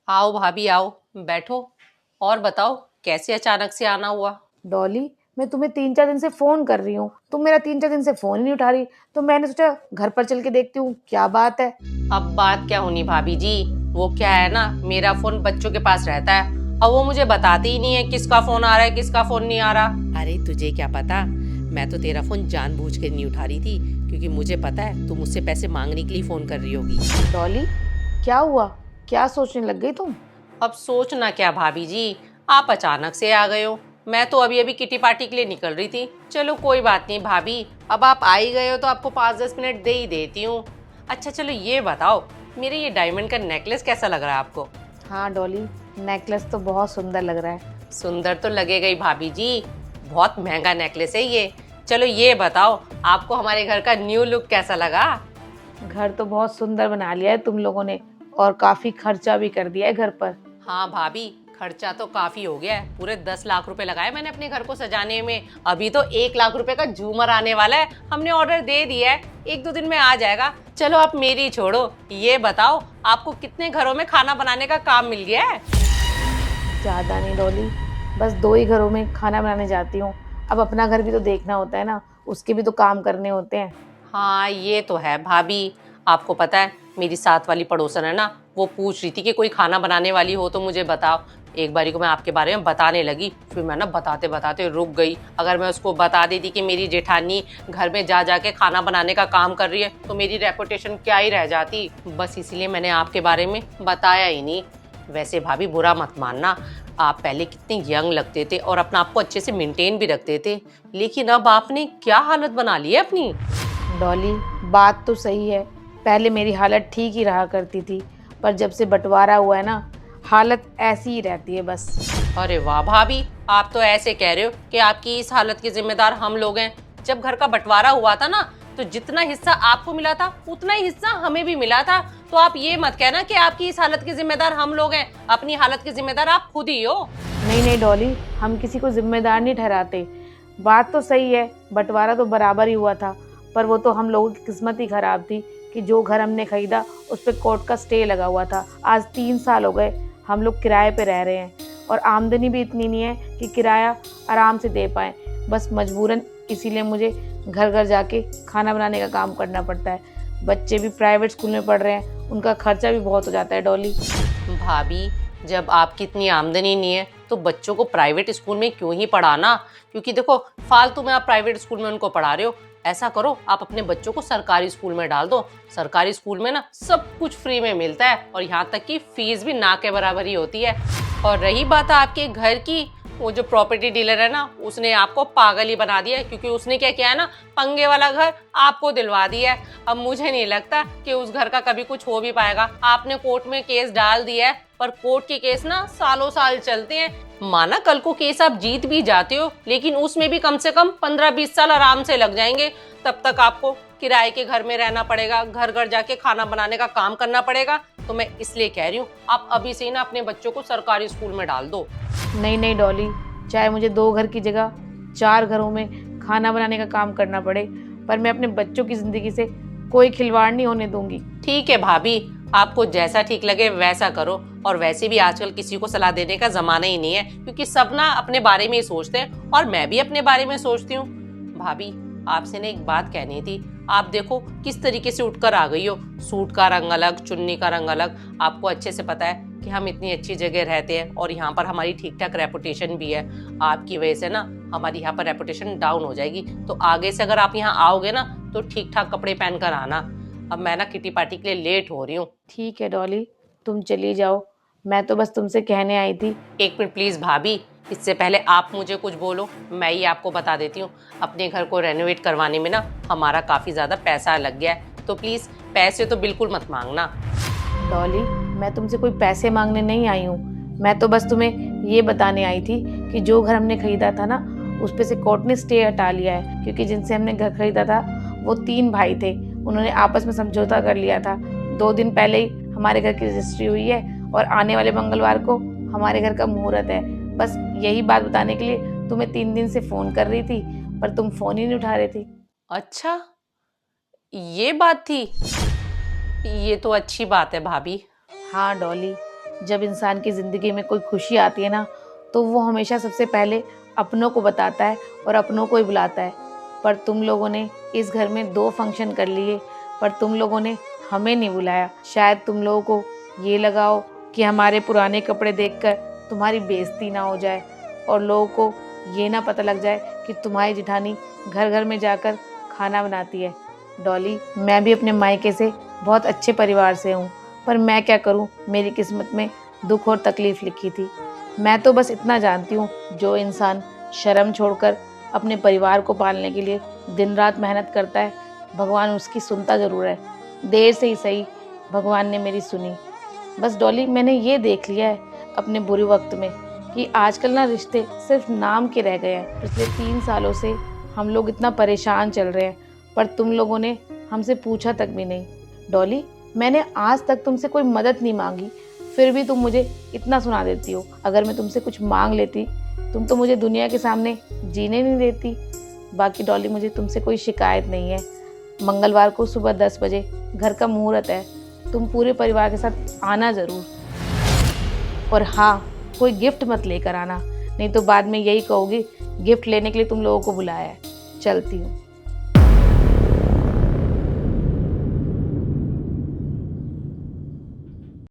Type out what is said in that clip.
आओ भाभी आओ, बैठो। और बताओ, कैसे अचानक से आना हुआ? डॉली, मैं तुम्हें 3-4 दिन से फोन कर रही हूँ, तुम मेरा 3-4 दिन से फोन ही नहीं उठा रही। तो मैंने सोचा घर पर चल के देखती हूँ क्या बात है। अब बात क्या होनी भाभी जी। वो क्या है ना, मेरा फोन बच्चों के पास रहता है और वो मुझे बताते ही नहीं है किसका फोन आ रहा है किसका फोन नहीं आ रहा। अरे तुझे क्या पता, मैं तो तेरा फोन जानबूझ के नहीं उठा रही थी, क्योंकि मुझे पता है तुम मुझसे पैसे मांगने के लिए फोन कर रही होगी। डॉली, क्या हुआ? क्या सोचने लग गई तुम? अब सोचना क्या भाभी जी, आप अचानक से आ गए हो। मैं तो अभी अभी किटी पार्टी के लिए निकल रही थी। चलो कोई बात नहीं भाभी, अब आप आ ही गए हो तो आपको 5-10 मिनट दे ही देती हूँ। अच्छा चलो ये बताओ, मेरे ये डायमंड का नेकलेस कैसा लग रहा है आपको? हाँ डॉली, नेकलेस तो बहुत सुंदर लग रहा है। सुंदर तो लगेगा ही भाभी जी, बहुत महंगा नेकलेस है ये। चलो ये बताओ, आपको हमारे घर का न्यू लुक कैसा लगा? घर तो बहुत सुंदर बना लिया है तुम लोगों ने, और काफी खर्चा भी कर दिया है घर पर। हाँ भाभी, खर्चा तो काफी हो गया है। पूरे 10 लाख रुपए लगाए मैंने अपने घर को सजाने में। अभी तो 1 लाख रुपए का झूमर आने वाला है, हमने ऑर्डर दे दिया है, 1-2 दिन में आ जाएगा। चलो आप मेरी छोड़ो, ये बताओ आपको कितने घरों में खाना बनाने का काम मिल गया है? ज्यादा नहीं डॉली, बस 2 ही घरों में खाना बनाने जाती हूँ। अब अपना घर भी तो देखना होता है ना, उसके भी तो काम करने होते हैं। हाँ ये तो है भाभी। आपको पता है, मेरी साथ वाली पड़ोसन है ना, वो पूछ रही थी कि कोई खाना बनाने वाली हो तो मुझे बताओ। एक बारी को मैं आपके बारे में बताने लगी, फिर मैं ना बताते बताते रुक गई। अगर मैं उसको बता देती कि मेरी जेठानी घर में जा जा के खाना बनाने का काम कर रही है तो मेरी रेपुटेशन क्या ही रह जाती। बस इसीलिए मैंने आपके बारे में बताया ही नहीं। वैसे भाभी बुरा मत मानना, आप पहले कितने यंग लगते थे और अपना आपको अच्छे से मेंटेन भी रखते थे, लेकिन अब आपने क्या हालत बना ली है अपनी। डॉली, बात तो सही है, पहले मेरी हालत ठीक ही रहा करती थी, पर जब से बंटवारा हुआ है ना, हालत ऐसी ही रहती है बस। अरे वाह भाभी, आप तो ऐसे कह रहे हो कि आपकी इस हालत के जिम्मेदार हम लोग हैं। जब घर का बंटवारा हुआ था ना, तो जितना हिस्सा आपको मिला था उतना ही हिस्सा हमें भी मिला था। तो आप ये मत कहना कि आपकी इस हालत के जिम्मेदार हम लोग हैं। अपनी हालत के जिम्मेदार आप खुद ही हो। नहीं नहीं डॉली, हम किसी को जिम्मेदार नहीं ठहराते। बात तो सही है, बंटवारा तो बराबर ही हुआ था, पर वो तो हम लोगों की किस्मत ही खराब थी कि जो घर हमने खरीदा उस पर कोर्ट का स्टे लगा हुआ था। आज 3 साल हो गए हम लोग किराए पे रह रहे हैं, और आमदनी भी इतनी नहीं है कि किराया आराम से दे पाए। बस मजबूरन इसीलिए मुझे घर घर जाके खाना बनाने का काम करना पड़ता है। बच्चे भी प्राइवेट स्कूल में पढ़ रहे हैं, उनका खर्चा भी बहुत हो जाता है डॉली। भाभी, जब आपकी इतनी आमदनी नहीं है तो बच्चों को प्राइवेट स्कूल में क्यों ही पढ़ाना? क्योंकि देखो, फालतू में आप प्राइवेट स्कूल में उनको पढ़ा रहे हो। ऐसा करो, आप अपने बच्चों को सरकारी स्कूल में डाल दो। सरकारी स्कूल में ना सब कुछ फ्री में मिलता है और यहाँ तक कि फीस भी ना के बराबर ही होती है। और रही बात आपके घर की, वो जो प्रॉपर्टी डीलर है ना, उसने आपको पागल ही बना दिया है, क्योंकि उसने क्या किया है ना, पंगे वाला घर आपको दिलवा दिया है। अब मुझे नहीं लगता कि उस घर का कभी कुछ हो भी पाएगा। आपने कोर्ट में केस डाल दिया है, पर कोर्ट के केस ना सालों साल चलते हैं। माना कल को केस आप जीत भी जाते हो, लेकिन उसमें भी कम से कम 15-20 साल आराम से लग जाएंगे। तब तक आपको किराए के घर में रहना पड़ेगा, घर घर जाके खाना बनाने का काम करना पड़ेगा। तो मैं इसलिए कह रही हूँ, आप अभी से ही ना अपने बच्चों को सरकारी स्कूल में डाल दो। नहीं नहीं डॉली, चाहे मुझे 2 घर की जगह 4 घरों में खाना बनाने का काम करना पड़े, पर मैं अपने बच्चों की जिंदगी से कोई खिलवाड़ नहीं होने दूंगी। ठीक है भाभी, आपको जैसा ठीक लगे वैसा करो। और वैसे भी आजकल किसी को सलाह देने का जमाना ही नहीं है, क्योंकि सब ना अपने बारे में ही सोचते हैं और मैं भी अपने बारे में सोचती हूँ। भाभी, आपसे ना एक बात कहनी थी। आप देखो किस तरीके से उठकर आ गई हो, सूट का रंग अलग, चुन्नी का रंग अलग। आपको अच्छे से पता है कि हम इतनी अच्छी जगह रहते हैं और यहाँ पर हमारी ठीक ठाक रेपुटेशन भी है। आपकी वजह से ना हमारी यहाँ पर रेपुटेशन डाउन हो जाएगी। तो आगे से अगर आप यहाँ आओगे ना, तो ठीक ठाक कपड़े पहन कर आना। अब मैं ना किटी पार्टी के लिए लेट हो रही हूँ। ठीक है डॉली, तुम चली जाओ, मैं तो बस तुमसे कहने आई थी। एक मिनट प्लीज भाभी, इससे पहले आप मुझे कुछ बोलो, मैं ही आपको बता देती हूँ। अपने घर को रेनोवेट करवाने में ना हमारा काफ़ी ज़्यादा पैसा लग गया है, तो प्लीज़ पैसे तो बिल्कुल मत मांगना। डॉली, मैं तुमसे कोई पैसे मांगने नहीं आई हूँ, मैं तो बस तुम्हें ये बताने आई थी कि जो घर हमने खरीदा था ना, उस पे से कोर्ट ने स्टे हटा लिया है, क्योंकि जिनसे हमने घर खरीदा था वो 3 भाई थे। उन्होंने आपस में समझौता कर लिया था। 2 दिन पहले ही हमारे घर की रजिस्ट्री हुई है, और आने वाले मंगलवार को हमारे घर का मुहूर्त है। बस यही बात बताने के लिए तुम्हें 3 दिन से फ़ोन कर रही थी, पर तुम फ़ोन ही नहीं उठा रही थी। अच्छा, ये बात थी। ये तो अच्छी बात है भाभी। हाँ डॉली, जब इंसान की ज़िंदगी में कोई खुशी आती है ना, तो वो हमेशा सबसे पहले अपनों को बताता है और अपनों को ही बुलाता है। पर तुम लोगों ने इस घर में 2 फंक्शन कर लिए, पर तुम लोगों ने हमें नहीं बुलाया। शायद तुम लोगों को ये लगा हो कि हमारे पुराने कपड़े देखकर तुम्हारी बेइज्जती ना हो जाए और लोगों को ये ना पता लग जाए कि तुम्हारी जेठानी घर घर में जाकर खाना बनाती है। डॉली, मैं भी अपने मायके से बहुत अच्छे परिवार से हूँ, पर मैं क्या करूँ, मेरी किस्मत में दुख और तकलीफ़ लिखी थी। मैं तो बस इतना जानती हूँ, जो इंसान शर्म छोड़कर अपने परिवार को पालने के लिए दिन रात मेहनत करता है, भगवान उसकी सुनता ज़रूर है। देर से ही सही, भगवान ने मेरी सुनी। बस डॉली, मैंने ये देख लिया है अपने बुरे वक्त में कि आजकल ना रिश्ते सिर्फ नाम के रह गए हैं। पिछले 3 सालों से हम लोग इतना परेशान चल रहे हैं, पर तुम लोगों ने हमसे पूछा तक भी नहीं। डॉली, मैंने आज तक तुमसे कोई मदद नहीं मांगी, फिर भी तुम मुझे इतना सुना देती हो। अगर मैं तुमसे कुछ मांग लेती, तुम तो मुझे दुनिया के सामने जीने नहीं देती। बाकी डॉली, मुझे तुमसे कोई शिकायत नहीं है। मंगलवार को सुबह 10 बजे घर का मुहूर्त है, तुम पूरे परिवार के साथ आना ज़रूर। और हाँ, कोई गिफ्ट मत लेकर आना, नहीं तो बाद में यही कहोगी गिफ्ट लेने के लिए तुम लोगों को बुलाया है। चलती हूँ।